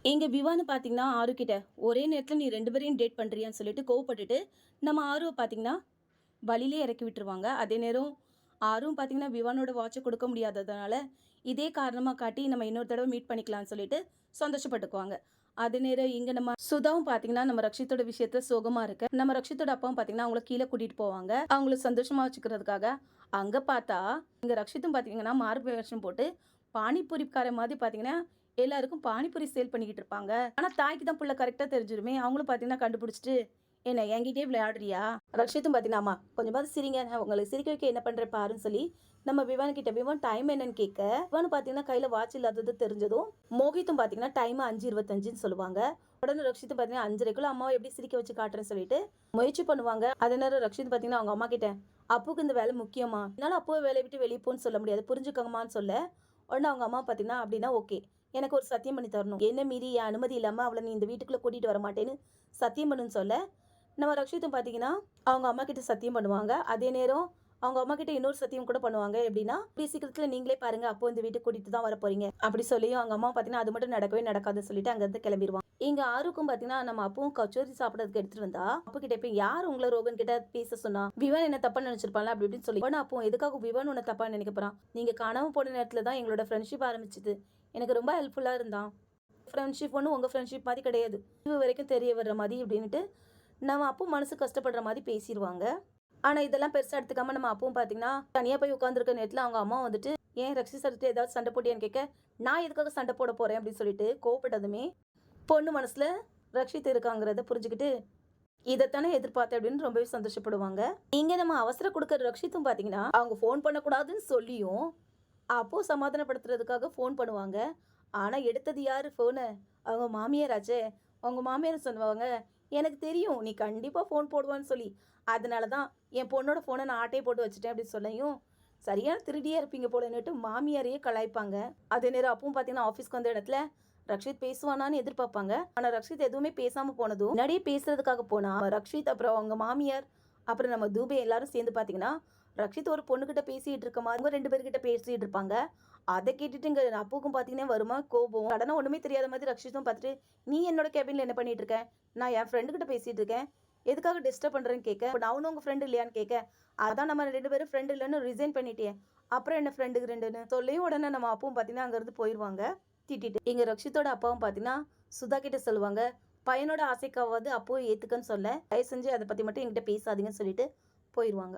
எங்க விவான்னு பார்த்தீங்கன்னா, ஆருகிட்ட ஒரே நேரத்தில நீ 2 பேரையும் டேட் பண்றியான்னு சொல்லிட்டு கோவப்பட்டுட்டு, நம்ம ஆருவ பார்த்தீங்கன்னா, வழியிலே இறக்கி விட்டுருவாங்க. அதே நேரம் ஆரும் பார்த்தீங்கன்னா, விவானோட வாட்ச கொடுக்க முடியாததுனால, இதே காரணமா காட்டி நம்ம இன்னொரு தடவ மீட் பண்ணிக்கலாம்னு சொல்லிட்டு சந்தோஷப்பட்டுக்குவாங்க. அதே நேரம் இங்க நம்ம சுதாவும் பார்த்தீங்கன்னா, நம்ம ரக்ஷித்தோட விஷயத்துல சோகமா இருக்க, நம்ம ரக்ஷித்தோட அப்பாவும் பார்த்தீங்கன்னா, அவங்கள கீழ கூட்டிட்டு போவாங்க. அவங்கள சந்தோஷமா வச்சுக்கிறதுக்காக. அங்க பார்த்தா, இங்க ரக்ஷித்தும் பார்த்தீங்கன்னா, மாறு வேஷம் போட்டு பானிபூரிக்காரன் மாதிரி பார்த்தீங்கன்னா, எல்லாருக்கும் பானிபூரி சேல் பண்ணிக்கிட்டு இருப்பாங்க. ஆனா தாய்க்கு தான் புள்ள கரெக்ட்டா தெரிஞ்சிருமே! அவங்களும் பார்த்தீங்கன்னா கண்டுபிடிச்சுட்டு, "என்ன என்கிட்டயே விளையாடுறியா?" ரக்ஷித்தும் பார்த்தீங்கன்னா, "அம்மா கொஞ்சமாவது சிரிங்க. நான் உங்கள சிரிக்க வைக்க என்ன பண்றேன் பாருன்னு" சொல்லி நம்ம விவான் கிட்ட விவான் டைம் என்னன்னு கேட்க, விவான் பார்த்தீங்கன்னா கையில வாட்ச் இல்லாதது தெரிஞ்சதும், மோகித்தும் பார்த்தீங்கன்னா டைம் 5:25ன்னு சொல்லுவாங்க. உடனே ரக்ஷித்தும் பார்த்தீங்கன்னா 5:30க்குள்ள அம்மாவ எப்படி சிரிக்க வச்சு காட்டுறேன்னு சொல்லிட்டு முயற்சி பண்ணுவாங்க. அதே நேரம் ரக்ஷித் பார்த்தீங்கன்னா அவங்க அம்மா கிட்ட, "அப்புக்கு இந்த வேலை முக்கியமா? என்னால அப்புவ வேலைய விட்டு வெளிய போன்னு சொல்ல முடியாது. புரிஞ்சுக்கங்கம்மான்னு" சொல்ல, உடனே அவங்க அம்மா பார்த்தீங்கன்னா, "அப்படின்னா ஓகே. எனக்கு ஒரு சத்தியம் பண்ணி தரணும். என்ன மீறி என் அனுமதி இல்லாம அவள நீ இந்த வீட்டுக்குள்ள கூட்டிட்டு வர மாட்டேன்னு சத்தியம் பண்ணுன்னு" சொல்ல, நம்ம ரக்ஷித்தும் பார்த்தீங்கன்னா, அவங்க அம்மா கிட்ட சத்தியம் பண்ணுவாங்க. அதே நேரம் அவங்க அம்மா கிட்ட இன்னொரு சத்தியம் கூட பண்ணுவாங்க. எப்படின்னா, "கூடிய சீக்கிரத்துல நீங்களே பாருங்க. அப்போ இந்த வீட்டுக்கு கூட்டிட்டு தான் வரப்போறீங்க." அப்படி சொல்லியும் அவங்க அம்மா பார்த்தீங்கன்னா, அது மட்டும் நடக்கவே நடக்காதுன்னு சொல்லிட்டு அங்கருந்து கிளம்பிருவாங்க. இங்க ஆருக்கும் பார்த்தீங்கன்னா, நம்ம அப்புவும் கச்சோரி சாப்பிடறதுக்கு எடுத்துட்டு வந்தா, அப்பு கிட்ட போய் யார் உங்கள ரோகன் கிட்ட பேச சொன்னா? விவான் என்ன தப்பா நினைச்சிருப்பான்ல அப்படி இப்படின்னு சொல்லி. அப்போ எதுக்காக விவான் உன்ன தப்பா நினைக்க போறான்? நீங்க காணாம போன நேரத்துல தான் எங்களோட ஃப்ரெண்ட்ஷிப் ஆரம்பிச்சது. எனக்கு ரொம்ப ஹெல்ப்ஃபுல்லா இருந்தான். ஃப்ரெண்ட்ஷிப் ஒண்ணும் உங்க ஃப்ரெண்ட்ஷிப் மாதிரி கிடையாது. இது வரைக்கும் தெரிய வர்ற மாதிரி அப்படின்ட்டு நம்ம அப்போ மனசு கஷ்டப்படுற மாதிரி பேசிருவாங்க. ஆனா இதெல்லாம் பெருசா எடுத்துக்காம நம்ம அப்பவும் பார்த்தீங்கன்னா, தனியா போய் உட்கார்ந்திருக்க நேரத்துல அவங்க அம்மா வந்துட்டு, "ஏன் ரக்ஷித் சார்ட்ட ஏதாவது சண்டை போட்டியான்னு?" கேட்க, "நான் எதுக்காக சண்டை போட போறேன்?" அப்படின்னு சொல்லிட்டு கோவப்பட்டதுமே, பொண்ணு மனசுல ரக்ஷித் இருக்காங்கிறத புரிஞ்சுக்கிட்டு, "இதத்தானே எதிர்பார்த்தேன்" அப்படின்னு ரொம்பவே சந்தோஷப்படுவாங்க. இங்க நம்ம அவசரம் குடுக்குற ரக்ஷித்தும் பார்த்தீங்கன்னா, அவங்க ஃபோன் பண்ணக்கூடாதுன்னு சொல்லியும், அப்போ சமாதானப்படுத்துறதுக்காக ஃபோன் பண்ணுவாங்க. ஆனா எடுத்தது யாரு ஃபோன? அவங்க மாமியாராச்சே! அவங்க மாமியார் சொல்லுவாங்க, "எனக்கு தெரியும் நீ கண்டிப்பா ஃபோன் போடுவான்னு சொல்லி. அதனால தான் என் பொண்ணோட ஃபோன நான் ஆட்டைய போட்டு வச்சுட்டேன்" அப்படின்னு சொல்லயும், சரியான திருடியா இருப்பீங்க போலன்னுட்டு மாமியாரையே கலாய்ப்பாங்க. அதே நேரம் அப்பவும் பார்த்தீங்கன்னா, ஆஃபீஸ்க்கு வந்த இடத்துல ரக்ஷித் பேசுவானான்னு எதிர்பார்ப்பாங்க. ஆனா ரக்ஷித் எதுவுமே பேசாம போனதும், முன்னாடியே பேசுறதுக்காக போனா ரக்ஷித், அப்புறம் அவங்க மாமியார், அப்புறம் நம்ம தூபே எல்லாரும் சேர்ந்து பார்த்தீங்கன்னா, ரக்ஷித் ஒரு பொண்ணுகிட்ட பேசிட்டு இருக்க மாதிரி அவங்க 2 பேர்கிட்ட பேசிட்டு இருப்பாங்க. அத கேட்டுட்டு இங்க அப்புவுக்கும் பார்த்தீங்கன்னா வருமா கோபம். சடனா ஒண்ணுமே தெரியாத மாதிரி ரக்ஷித்தும் பார்த்துட்டு, "நீ என்னோட கேபின்ல என்ன பண்ணிட்டு இருக்க? நான் என் ஃப்ரெண்டு கிட்ட பேசிட்டு இருக்கேன். எதுக்காக டிஸ்டர்ப் பண்றேன்னு?" கேட்க, "அப்ப நான் உங்க ஃப்ரெண்ட் இல்லையான்னு?" கேட்க, "அதான் நம்ம 2 பேரும் ஃப்ரெண்ட் இல்லன்னு ரிசைன் பண்ணிட்டியே. அப்புறம் என்ன ஃப்ரெண்டுக்கு 2ன்னு?" சொல்லியும் உடனே நம்ம அப்புவும் பார்த்தீங்கன்னா அங்கருந்து போயிருவாங்க திட்டிட்டு. எங்க ரக்ஷித்தோட அப்பாவும் பார்த்தீங்கன்னா, சுதா கிட்ட சொல்லுவாங்க, "பையனோட ஆசைக்காவது அப்புவ ஏத்துக்கன்னு சொல்ல. தயவு செஞ்சு அத பத்தி மட்டும் என்கிட்ட பேசாதீங்கன்னு" சொல்லிட்டு போயிருவாங்க.